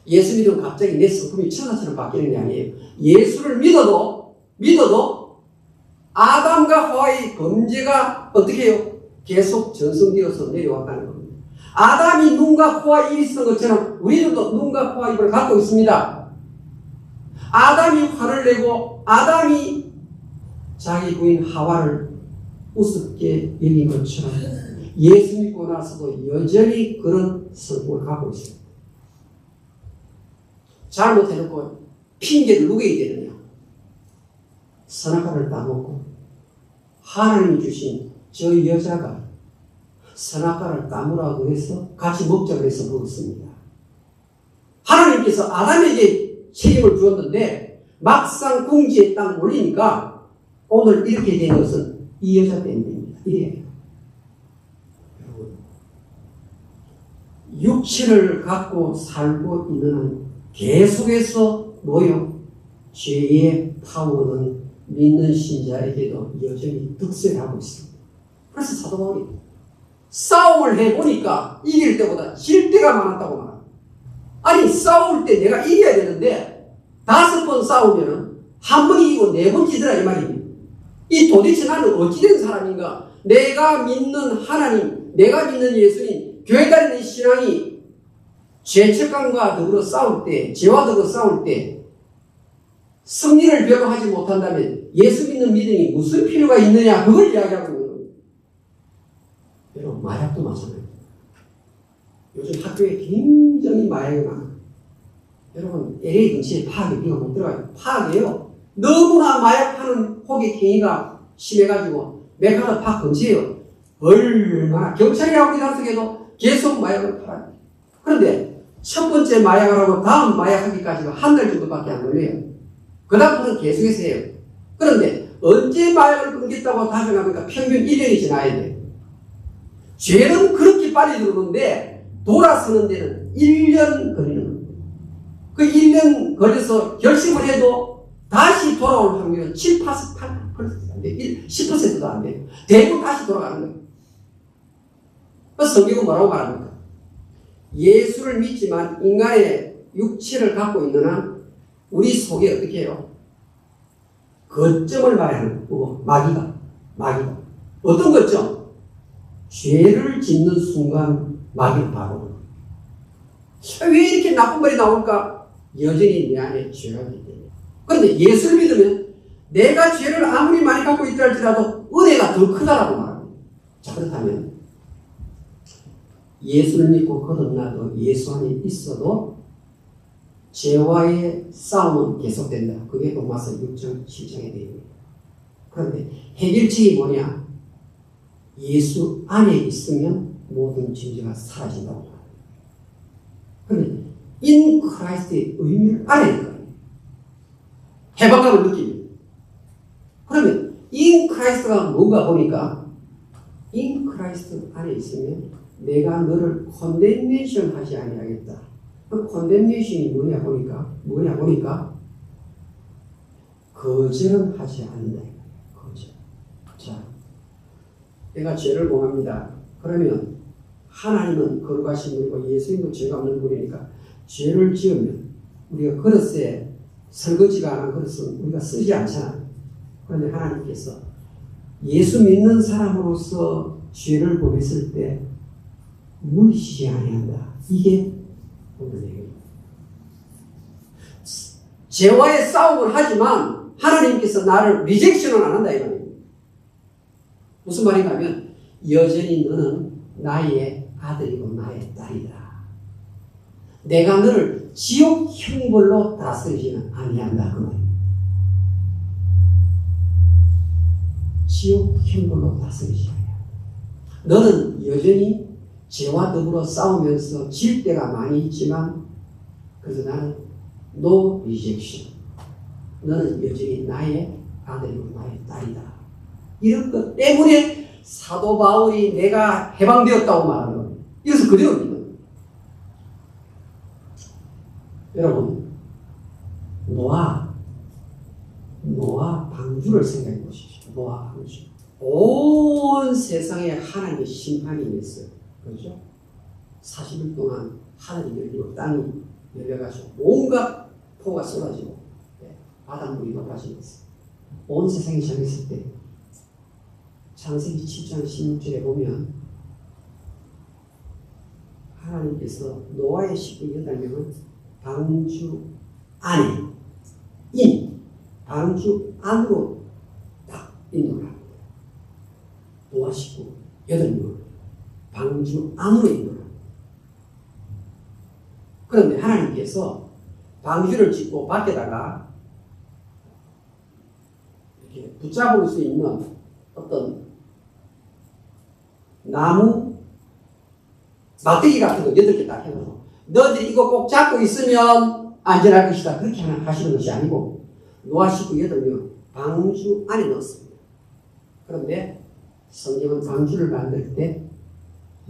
예수 믿으면 갑자기 내 성품이 천사처럼 바뀌는 게 아니에요. 예수를 믿어도 아담과 하와의 범죄가 어떻게 해요? 계속 전성되어서 내려왔다는 겁니다. 아담이 눈과 코와 입이 있었던 것처럼 우리들도 눈과 코와 입을 갖고 있습니다. 아담이 화를 내고 아담이 자기 부인 하와를 우습게 여긴 것처럼 예수 믿고 나서도 여전히 그런 성품을 갖고 있습니다. 잘못해놓고 핑계를 누구에게 되느냐? 선악과를 따먹고 하나님이 주신 저 여자가 선악과를 따먹으라고 해서 같이 먹자고 해서 먹었습니다. 하나님께서 아담에게 책임을 주었는데 막상 궁지에 딱 몰리니까 오늘 이렇게 된 것은 이 여자 때문입니다. 이래요. 육체를 갖고 살고 있는 한 계속해서 뭐요? 죄의 파워는 믿는 신자에게도 여전히 득세하고 있습니다. 그래서 사도 바울이 싸움을 해보니까 이길 때보다 질 때가 많았다고 말합니다. 아니 싸울 때 내가 이겨야 되는데 5번 싸우면은 한 번 이기고 4번 지더라 이 말입니다. 이 도대체 나는 어찌된 사람인가? 내가 믿는 하나님, 내가 믿는 예수님, 교회 다니는 신앙이 죄책감과 더불어 싸울 때, 죄와 더불어 싸울 때 승리를 별로 하지 못한다면 예수 믿는 믿음이 무슨 필요가 있느냐 그걸 이야기하고 있는 겁니다. 여러분 마약도 마찬가지입니다. 요즘 학교에 굉장히 마약이 많아요. 여러분 LA 근처에 파악에 비가 못 들어가요. 파악이에요. 너무나 마약하는 호객 행위가 심해가지고 메카더 파악 근처에요. 얼마나 경찰이 아무리 단속해도 계속 마약을 팔아요. 그런데 첫 번째 마약을 하고 다음 마약하기까지가 한 달 정도밖에 안 걸려요. 그 다음부터는 계속해서 해요. 그런데 언제 마약을 끊겠다고 다짐합니까? 평균 1년이 지나야 돼요. 죄는 그렇게 빨리 들어오는데 돌아서는 데는 1년 걸리는 겁니다. 그 1년 걸려서 결심을 해도 다시 돌아올 확률은 7, 8%도 안 돼요. 10%도 안 돼요. 대부분 다시 돌아가는 거예요. 그래서 성경은 뭐라고 말합니까? 예수를 믿지만 인간의 육체를 갖고 있는 한 우리 속에 어떻게 해요? 거점을 말하는 거고 마귀가 어떤 거점? 죄를 짓는 순간 마귀는 바로 왜 이렇게 나쁜 말이 나올까? 여전히 내 안에 죄가 있기 때문에. 그런데 예수를 믿으면 내가 죄를 아무리 많이 갖고 있다 할지라도 은혜가 더 크다라고 말합니다. 자, 그렇다면 예수를 믿고 거듭나도 예수 안에 있어도 죄와의 싸움은 계속된다. 그게 로마서 6장 7장의 내용입니다. 그런데 해결책이 뭐냐? 예수 안에 있으면 모든 죄가 사라진다고 합니다. 그런데 in Christ의 의미를 알아야 돼요. 해방감을 느낍니다. 그러면 in Christ가 뭔가 보니까 인 크라이스트 안에 있으면 내가 너를 컨덴네이션 하지 아니하겠다. 그 컨덴네이션이 뭐냐 보니까 거절은 하지 않는다. 거절. 자, 내가 죄를 범합니다. 그러면 하나님은 거룩하신 분이고 예수님도 죄가 없는 분이니까 죄를 지으면 우리가 그릇에 설거지가 안 한 그릇은 우리가 쓰지 않잖아요. 그런데 하나님께서 예수 믿는 사람으로서 죄를 범했을 때 물리치지 아니한다. 이게 오늘 얘기입니다. 죄와의 싸움을 하지만 하나님께서 나를 리젝션을 안 한다 이 말입니다. 무슨 말인가 하면 여전히 너는 나의 아들이고 나의 딸이다. 내가 너를 지옥 형벌로 다스리지는 아니한다 그 말입니다. 지옥 형벌로 다스리지 않아요. 너는 여전히 죄와 더불어 싸우면서 질 때가 많이 있지만 그래서 나는 no rejection. 너는 여전히 나의 아들이고 나의 딸이다. 이런 것 때문에 사도 바울이 내가 해방되었다고 말하는 겁니다. 이것을 그대로 믿는 겁니다. 여러분, 노아 방주를 생각해 보십시오. 노아 방주. 온 세상에 하나님의 심판이 있어요. 그렇죠? 40일 동안 하늘이 열리고 땅이 열려가지고 온갖 포가 쏟아지고 바닷물이 높아지면서 온 세상이 정했을 때 창세기 7장 16절에 보면 하나님께서 노아의 식구 8명은 방주 안에 방주 안으로 딱 인도를 합니다. 노아 식구 8명은 방주 안으로 인도를 합니다. 그런데 하나님께서 방주를 짓고 밖에다가 이렇게 붙잡을 수 있는 어떤 나무 막대기 같은 거 8개 딱 해놓고 너희들이 이거 꼭 잡고 있으면 안전할 것이다. 그렇게 하시는 것이 아니고 노아 식구 8명 방주 안에 넣었습니다. 그런데 성경은 방주를 만들 때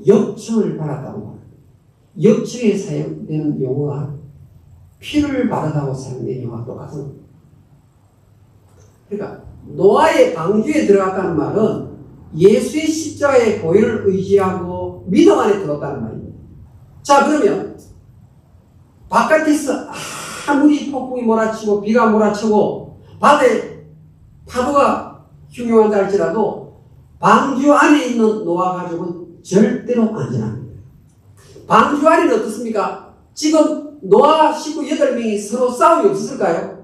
역청을 받았다고 말합니다. 역청에 사용되는 용어가 피를 바르다고 사용된 용어가 똑같은 겁니다. 그러니까 노아의 방주에 들어갔다는 말은 예수의 십자가의 보혈을 의지하고 믿음 안에 들어갔다는 말입니다. 자, 그러면 바깥에서 아무리 폭풍이 몰아치고 비가 몰아치고 바다에 파도가 흉흉한다 할지라도 방주 안에 있는 노아 가족은 절대로 안전합니다. 방주 안에는 어떻습니까? 지금 노아 식구 8명이 서로 싸움이 없었을까요?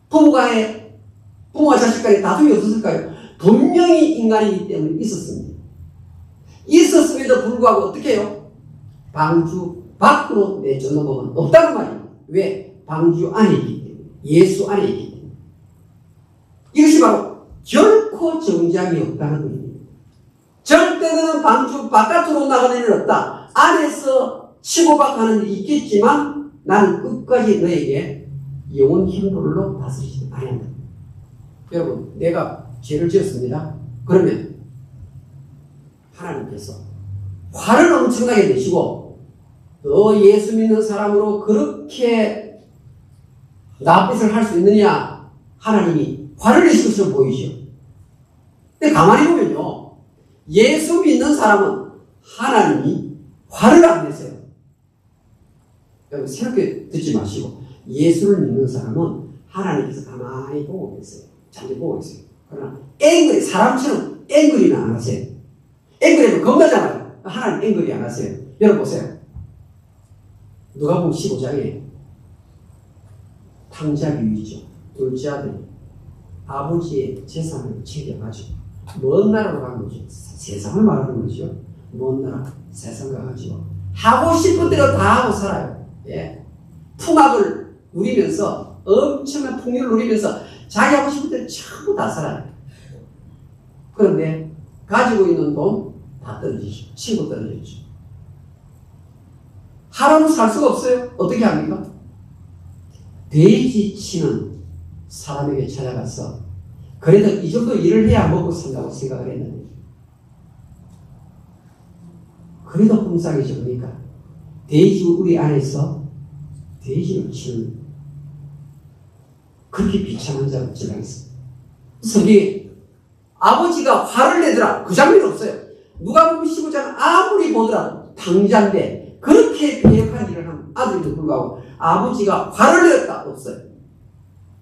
부모와 자식 간에 다툼이 없었을까요? 분명히 인간이기 때문에 있었습니다. 있었음에도 불구하고 어떻게 해요? 방주 밖으로 내쫓는 법은 없다는 말이에요. 왜? 방주 안에 있기 때문에. 예수 안에 있기 때문에. 이것이 바로 결코 정죄함이 없다는 겁니다. 절대 그는 방주 바깥으로 나가는 일은 없다. 안에서 치고박하는 일이 있겠지만 나는 끝까지 너에게 영원 형벌로 다스리지 아니한다. 여러분, 내가 죄를 지었습니다. 그러면 하나님께서 화를 엄청나게 내시고 너 예수 믿는 사람으로 그렇게 납빛을 할 수 있느냐? 하나님이 화를 내신 것으로 보이죠. 근데 가만히 보면요, 예수 믿는 사람은 하나님이 화를 안 내세요. 여러분, 새롭게 듣지 마시고 예수를 믿는 사람은 하나님께서 가만히 보고 계세요. 잘 보고 있어요. 그러나 앵글이 사람처럼 앵글이는 안 하세요. 앵글이면 겁나잖아요. 하나님 앵글이 안 하세요. 여러분 보세요. 누가복음 15장에 탕자비유죠. 둘째 아들이 아버지의 재산을 챙겨가지고 먼 나라로 간 거죠. 세상을 말하는 거죠. 먼 나라 세상 가가지고 하고 싶은 대로 다 하고 살아요. 예. 풍악을 누리면서 엄청난 풍요를 누리면서 자기 하고 싶은 대로 전부 다 살아요. 그런데 가지고 있는 돈 다 떨어지죠. 친구 떨어지죠. 하루는 살 수가 없어요. 어떻게 합니까? 돼지 치는 사람에게 찾아가서 그래도 이 정도 일을 해야 먹고 산다고 생각을 했는데 그래도 불쌍히 적으니까 돼지 우리 안에서 돼지를 키우는 그렇게 비참한 자가 없지가 있습니다. 성경에 아버지가 화를 내더라 그 장면이 없어요. 누가복음 15장 아무리 보더라도 당자인데 그렇게 배역한 일을 한 아들에도 불구하고 아버지가 화를 내었다 없어요.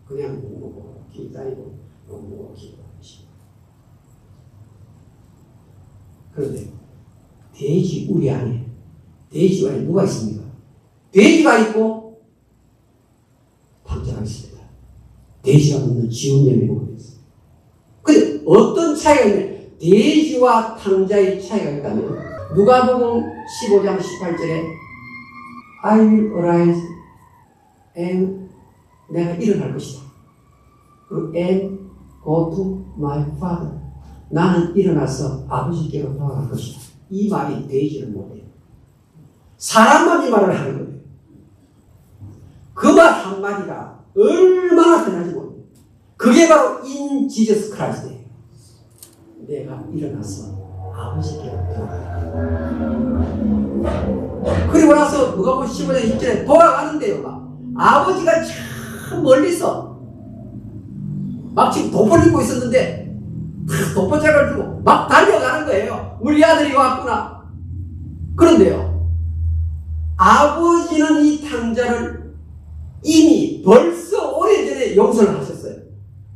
그냥 묵묵히 다니고 묵묵히 다니시고. 그런데 돼지 우리 안에 돼지 안에 누가 있습니까? 돼지가 있고 당자가 있습니다. 돼지가 먹는 지운 열매 먹으면 있습니다. 근데 어떤 차이가 있냐? 돼지와 탕자의 차이가 있다면 누가복음 15장 18절에 I will arise and 내가 일어날 것이다. 그리고 and go to my father 나는 일어나서 아버지께로 돌아갈 것이다. 이 말이 돼지를 못해요. 사람만 이 말을 하는 거예요. 그 말 한마디가 얼마나 대단한지 모릅니다. 그게 바로 in Jesus Christ예요. 내가 일어나서 아버지께로 돌아간다. 그리고 나서 누가복음 15장 10절에 돌아가는데요. 막 아버지가 참 멀리서 막 지금 돋보를 입고 있었는데 돋보자를 주고 막 달려가는 거예요. 우리 아들이 왔구나. 그런데요, 아버지는 이 탕자를 이미 벌써 오래전에 용서를 하셨어요.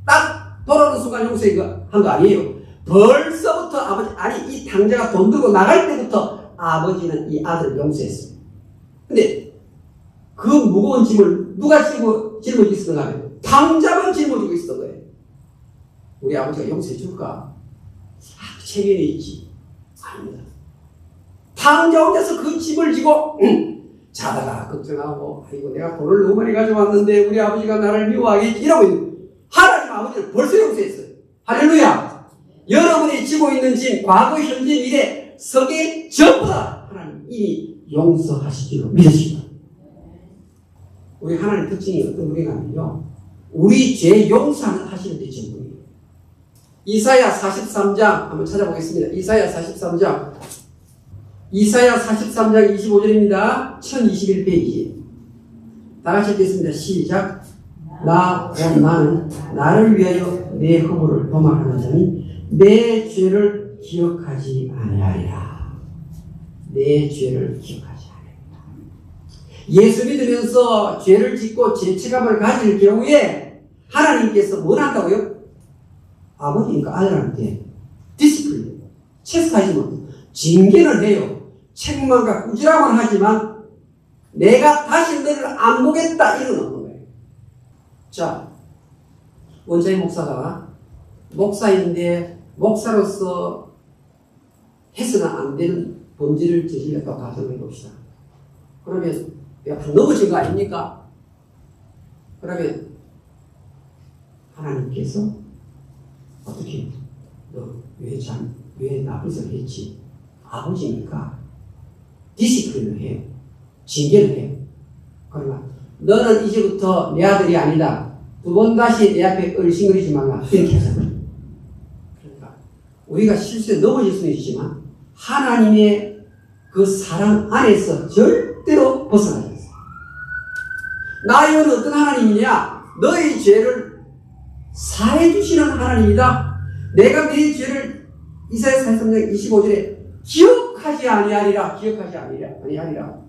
딱 돌아오는 순간 용서한 거 아니에요. 벌써부터 아버지, 아니 이 탕자가 돈 들고 나갈 때부터 아버지는 이 아들을 용서했어요. 근데 그 무거운 짐을 누가 짊어지고 있었는가 하면 탕자만 짊어지고 있었던 거예요. 우리 아버지가 용서해 줄까? 체면이 있지. 아닙니다. 탕자 혼자서 그 짐을 지고 자다가 걱정하고 아이고 내가 돈을 너무 많이 가져왔는데 우리 아버지가 나를 미워하겠지 이러고 있는 거예요. 하나님 아버지를 벌써 용서했어요. 할렐루야. 여러분이 지고 있는 짐 과거 현재 미래 성경 전부 다 하나님 이미 용서하시기로 믿으십니다. 우리 하나님 특징이 어떤 분인가 하면요, 우리 죄 용서하는 하시는 데 전부예요. 이사야 43장 한번 찾아보겠습니다. 이사야 43장 25절입니다. 1021페이지. 다 같이 읽겠습니다. 시작. 나는 나를 위하여 내 허물을 도말하는 자니 내 죄를 기억하지 아니하리라. 내 죄를 기억하지 아니하리라. 예수 믿으면서 죄를 짓고 죄책감을 가질 경우에 하나님께서 뭘 한다고요? 아버지니까 아들한테 디스플레이, 체스타이즈먼트, 징계를 해요. 책망과 꾸지람은 하지만 내가 다시 너를 안 보겠다 이런 거예요. 자, 원장의 목사가 목사인데 목사로서 해서는 안 되는 본질을 저질렀다고 가정해 봅시다. 그러면 내가 넘어진 거 아닙니까? 그러면 하나님께서 어떻게 너 왜 나쁜 짓을 했지? 아버지니까 디시플린을 해요. 징계를 해요. 그러나 너는 이제부터 내 아들이 아니다. 두 번 다시 내 앞에 얼씬거리지 말라. 이렇게 하잖아요. 그러니까 우리가 실수에 넘어질 수는 있지만 하나님의 그 사랑 안에서 절대로 벗어나지 않습니다. 나의 은은 어떤 하나님이냐? 너의 죄를 사해 주시는 하나님이다. 내가 너의 죄를 이사야 43장 25절에 기억하지 아니하리라. 기억하지 아니하리라.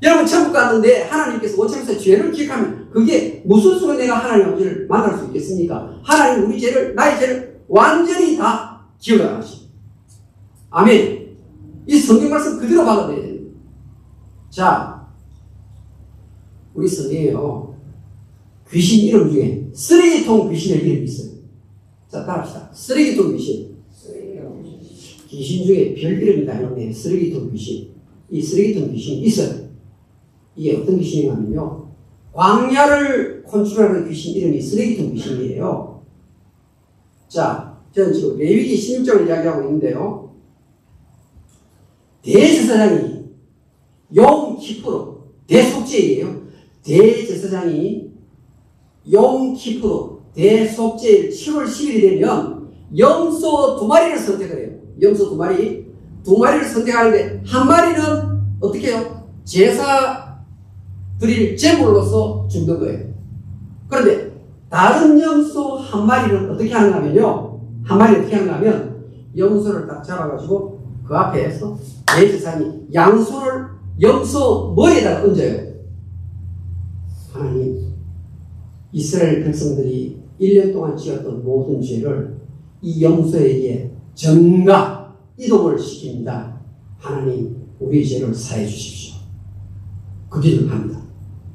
여러분 천국 갔는데 하나님께서 원천에서 죄를 기억하면 그게 무슨 수로 내가 하나님 아버지를 만날 수 있겠습니까? 하나님 우리 죄를, 나의 죄를 완전히 다 기억을 안 하십니다. 아멘. 이 성경 말씀 그대로 받아들여야 됩니다. 자, 우리 성경에요, 귀신 이름 중에 쓰레기통 귀신의 이름이 있어요. 자, 따라합시다. 쓰레기통 귀신. 귀신 중에 별 이름이 다 있네. 쓰레기통 귀신. 이 쓰레기통 귀신이 있어요. 이게 어떤 귀신이냐면요, 광야를 컨트롤하는 귀신 이름이 쓰레기통 귀신이에요. 자, 저는 지금 레위기 16장을 이야기하고 있는데요, 대제사장이 용 키프로, 대속죄일이에요. 대제사장이 용 키프로, 대속죄일 7월 10일이 되면 염소 2마리를 선택을 해요. 염소 2마리. 두 마리를 선택하는데 한 마리는 어떻게 해요? 제사 드릴 제물로서 죽는 거예요. 그런데 다른 염소 한 마리는 어떻게 하는가 하면요. 한 마리 어떻게 하는가 하면 염소를 딱 잡아가지고 그 앞에서 대제사장이 양손을 염소 머리에다가 얹어요. 하나님, 이스라엘 백성들이 1년 동안 지었던 모든 죄를 이 염소에게 전가 이동을 시킵니다. 하나님, 우리 죄를 사해 주십시오. 그 기도를 합니다.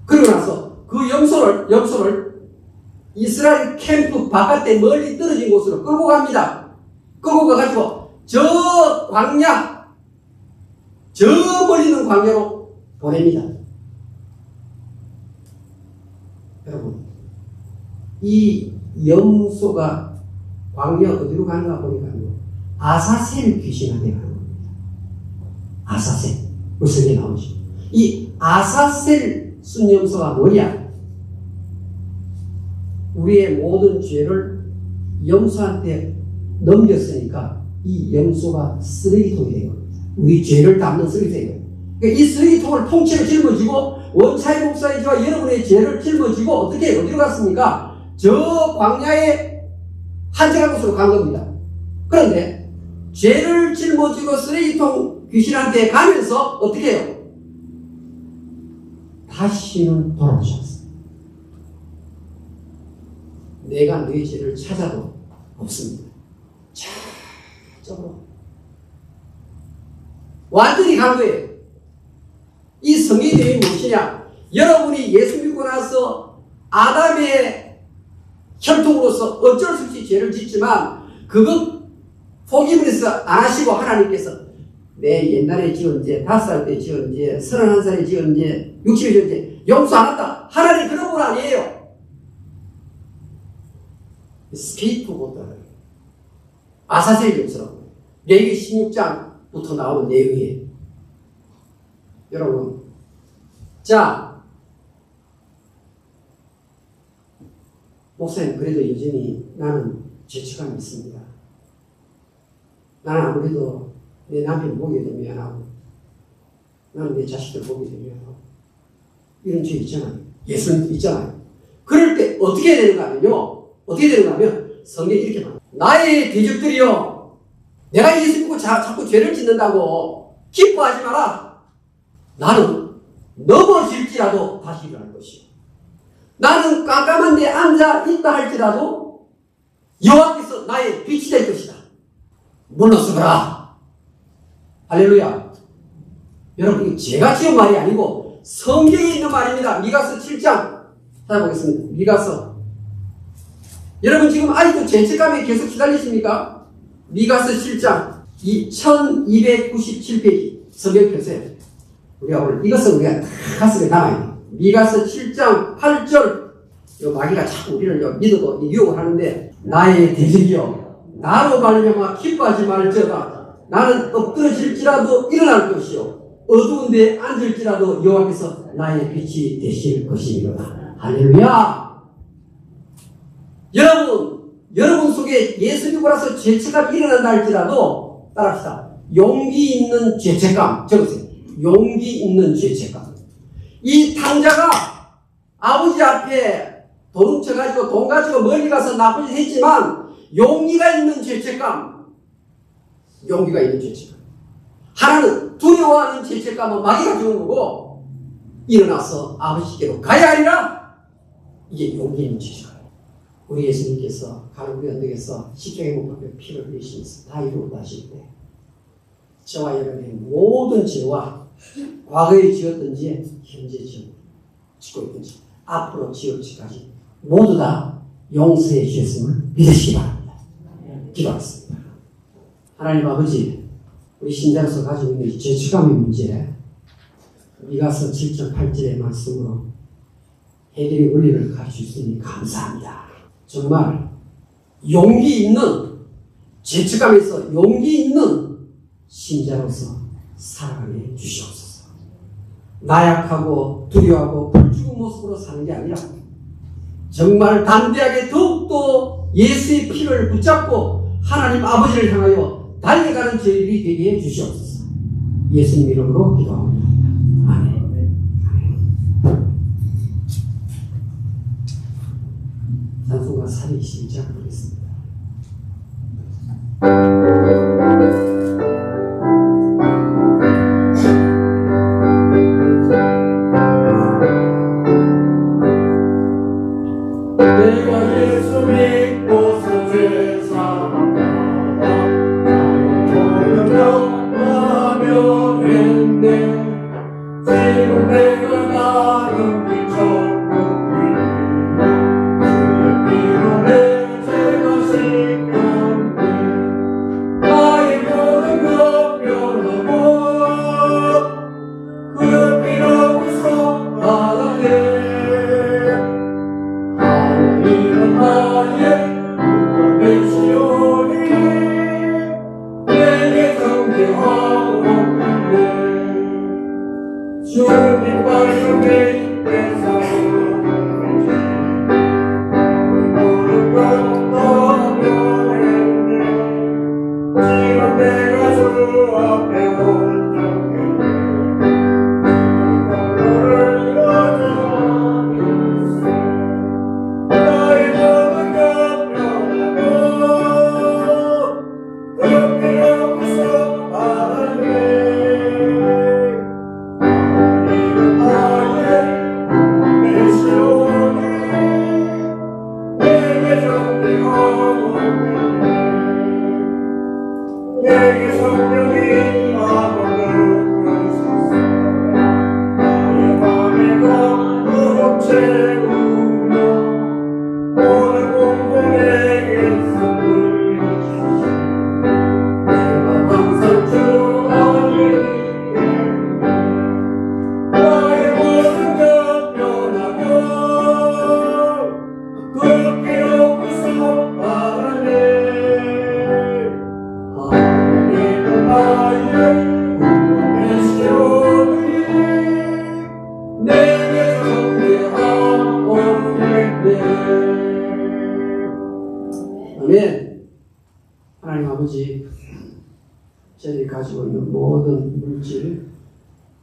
그러고 나서 그 염소를 이스라엘 캠프 바깥에 멀리 떨어진 곳으로 끌고 갑니다. 끌고 가가지고 저 광야, 저 멀리 있는 광야로 보냅니다. 여러분, 이 염소가 광야 어디로 가는가 보니까요, 아사셀 귀신한테 가는 겁니다. 아사셀. 우리 성경에 나오죠. 이 아사셀 순염소가 뭐냐? 우리의 모든 죄를 염소한테 넘겼으니까 이 염소가 쓰레기통이 된 겁니다. 우리 죄를 담는 쓰레기통이에요. 그러니까 이 쓰레기통을 통째로 짊어지고 원차의 목사의 죄와 여러분의 죄를 짊어지고 어떻게 어디로 갔습니까? 저 광야의 한적한 곳으로 간 겁니다. 그런데 죄를 짊어지고 쓰레기통 귀신한테 가면서 어떻게 해요? 다시는 돌아오지 않습니다. 내가 너의 죄를 찾아도 없습니다. 저쪽으로 완전히 간 거예요. 이 성경의 내용이 무엇이냐? 여러분이 예수 믿고 나서 아담의 혈통으로서 어쩔 수 없이 죄를 짓지만 그것 포기를 해서 안 하시고 하나님께서 내 옛날에 지은 죄, 5살 때 지은 죄, 31살에 지은 죄, 60에 지은 죄 용서 안 한다. 하나님 그런 분 아니에요. 스케이프보드 아사셀 용서라고 레위기 16장부터 나오는 내용이에요. 여러분, 자, 목사님 그래도 여전히 나는 죄책감이 있습니다. 나는 아무래도 내 남편 보기에도 미안하고 나는 내 자식들 보기에도 미안하고 이런 죄 있잖아요. 예수님 있잖아요. 그럴 때 어떻게 해야 되는가 하면요, 어떻게 되는가 하면 성경이 이렇게 말합니다. 나의 대적들이여, 내가 예수 믿고 자꾸 죄를 짓는다고 기뻐하지 마라. 나는 넘어질지라도 다시 일어날 것이요, 나는 깜깜한 데 앉아 있다 할지라도 여호와께서 나의 빛이 될 것이다. 물러서거라. 할렐루야. 여러분, 이거 제가 지은 말이 아니고 성경에 있는 말입니다. 미가서 7장 찾아보겠습니다. 미가서. 여러분 지금 아직도 죄책감에 계속 시달리십니까? 미가서 7장 1297페이지 성경 펴세요. 우리가 오늘 이것은 우리가 다 가슴에 담아요. 미가서 7장 8절. 요 마귀가 자꾸 우리를 믿어도 유혹을 하는데, 나의 대적이여, 나로 말미암아 기뻐하지 말지어다. 나는 엎드러질지라도 일어날 것이요, 어두운 데 앉을지라도 여호와께서 나의 빛이 되실 것이니라. 할렐루야. 여러분 속에 예수 믿고 나서 죄책감이 일어난다 할지라도 따라합시다. 용기 있는 죄책감. 적으세요. 용기 있는 죄책감. 이 탕자가 아버지 앞에 돈 훔쳐가지고 돈 가지고 멀리 가서 나쁜 짓 했지만 용기가 있는 죄책감. 용기가 있는 죄책감. 하나는 두려워하는 죄책감은 마귀가 주는 거고, 일어나서 아버지께로 가야 하리라. 이게 용기 있는 죄책감. 우리 예수님께서 갈보리 언덕에서 십자가에 못 박혀 피를 흘리시면서 다 이루었다 하실 때, 저와 여러분의 모든 죄와 과거에 지었던 죄, 현재 짓고 있던 죄, 앞으로 지을 죄까지 모두 다 용서해 주셨음을 믿으시기 바랍니다. 기도하겠습니다. 하나님 아버지, 우리 신자로서 가지고 있는 이 죄책감의 문제, 미가서 7장 8절의 말씀으로 해결의 원리를 가르칠 수 있으니 감사합니다. 정말 용기 있는, 죄책감에서 용기 있는 신자로서 살아가게 주시옵소서. 나약하고 두려워하고 불죽은 모습으로 사는 게 아니라 정말 담대하게 더욱더 예수의 피를 붙잡고 하나님 아버지를 향하여 달려가는 저희들이 되게 해주시옵소서. 예수님 이름으로 기도합니다. 아멘. 찬송가 3위 시작하겠습니다. 내가 예수 믿고서 죄사함받아 나의 죄는 마면했네. 지금 내가 나는 이 천국이니 주의 피로 내 죄가 씻겼네. 나의 모든 것 변하고 그 피로서 받았네. 나의 구원되시오니 내게 성대하옵네. 주님 말씀 내 사랑하네. 모든 것 떠나면했네. 지금 내가 주 앞에 온전했네. 너를 여전하겠어. 나의 모든 것 변하고 그 피로서 받았네. 하나님은 나의 구원되시오니 내게 성대하옵네. 내게 성령이 임하거든 그러소서. 나의 맘에 감동 채우며 오늘 공동에게 선물이 주시오. 내가 항상 주 안에 나의 모든 것 변하고 그 피로 구속받았네. 하나님은 나의 구원되시오니 내게 성대하옵네. 아멘. 하나님 아버지, 저희들이 가지고 있는 모든 물질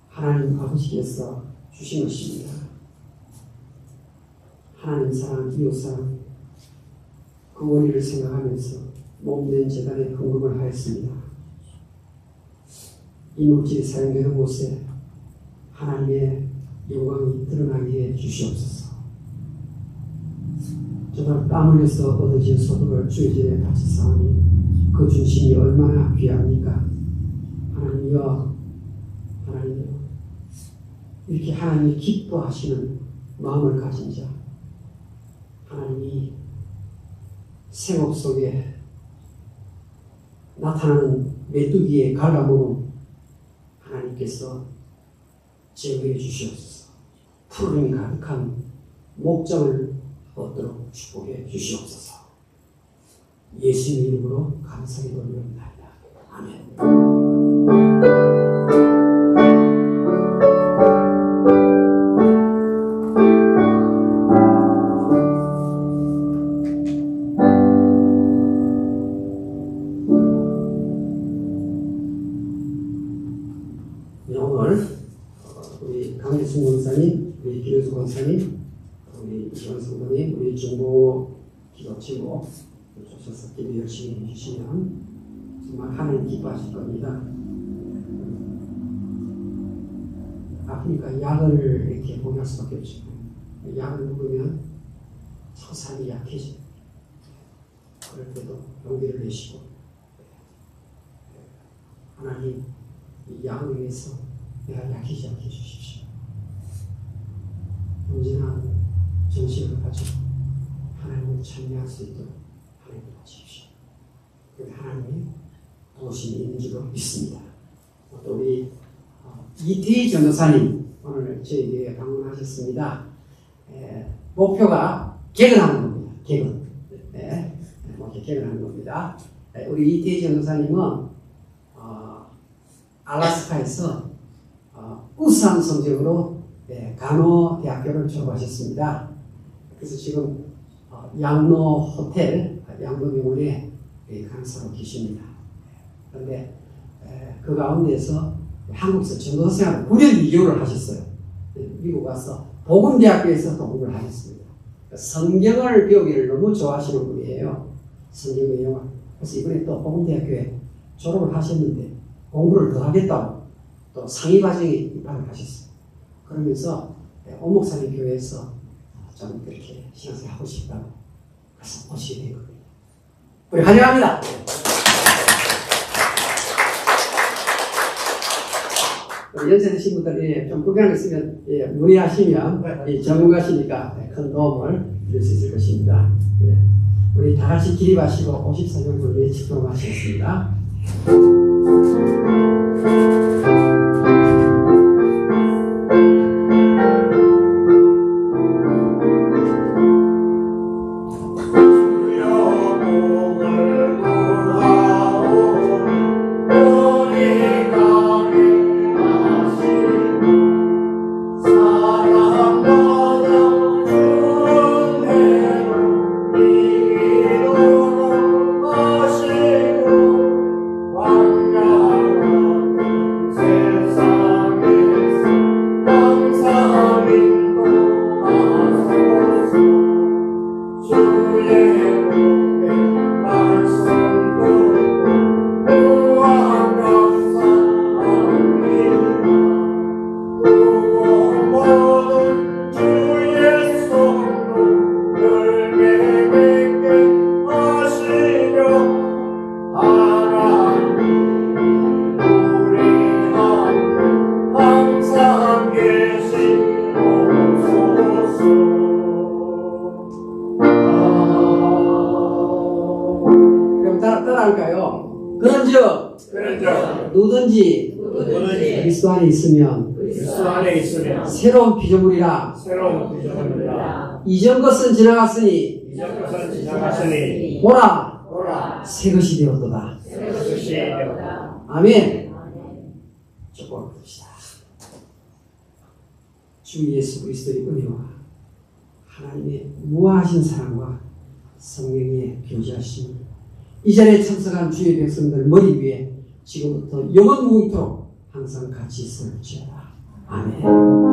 하나님 아버지께서 주신 것입니다. 하나님 사랑, 이웃 사랑, 그 원리를 생각하면서 몸된 재단에 헌금을 하였습니다. 이 물질이 사용되는 곳에 하나님의 영광이 드러나게 해 주시옵소서. 정말 땀 흘려서 얻어진 소득을 주의 전에 같이 쌓으니 그 중심이 얼마나 귀합니까? 하나님이여, 하나님이여, 이렇게 하나님이 기뻐하시는 마음을 가진 자, 하나님이 생업 속에 나타나는 메뚜기의 갈라모음 하나님께서 제거해 주시옵소서. 푸름이 가득한 목장을 얻도록 축복해 주시옵소서. 예수님 이름으로 감사히 돌려옵나이다. 아멘. 오늘 우리 강기순 권사님, 우리 기료수 권사님, 우리 이원 성도님, 우리 중보 기도치고 주셔서 기도 열심히 해주시면 정말 하나님 기뻐하실 겁니다. 아프니까 약을 이렇게 복용할 수밖에 없죠. 약을 먹으면 서산이 약해져. 그럴 때도 용기를 내시고 하나님 이 약을 위해서 내가 약해지지 않게 해주십시오. 언제나 정신을 가지고 하나님을 찬미할 수 있도록 하나님을 도와주십시오. 하나님이 도우심이 있는 줄로 믿습니다. 또 우리 이태희 전도사님 오늘 저에게 방문하셨습니다. 목표가 개근하는 겁니다. 개근. 개근하는 겁니다. 우리 이태희 전도사님은 알래스카에서 우수한 성적으로 간호대학교를 졸업하셨습니다. 그래서 지금 양로 호텔, 양로병원에 강사로 계십니다. 그런데 그 가운데서 한국에서 전도사 생활 9년 2개월을 하셨어요. 미국 가서 복음대학교에서 공부를 하셨습니다. 성경을 배우기를 너무 좋아하시는 분이에요. 성경의 영화. 그래서 이번에 또 복음대학교에 졸업을 하셨는데 공부를 더 하겠다고 또 상위 과정에 입학을 하셨어요. 그러면서 오목사님 교회에서 좀 이렇게 신앙생활 하고 싶다고 그래서 오시게 된 겁니다. 우리 환영합니다. 연세 드신 분들이 좀 불편한 게 있으면 문의하시면 전문가시니까 큰 도움을 드릴 수 있을 것입니다. 우리 다 같이 기립하시고 54명 분에 집중하시겠습니다. 따라할까요? 그런즉 누구든지 그리스도 안에 있으면 새로운 피조물이라 이전 것은 지나갔으니 보라 새 것이 되었도다. 아멘. 조금 봅시다. 주 예수 그리스도의 은혜와 하나님의 무한하신 사랑과 성령의 교제하심을 이 자리에 참석한 주의 백성들 머리 위에 지금부터 영원 무궁토록 항상 같이 있을지어다. 아멘.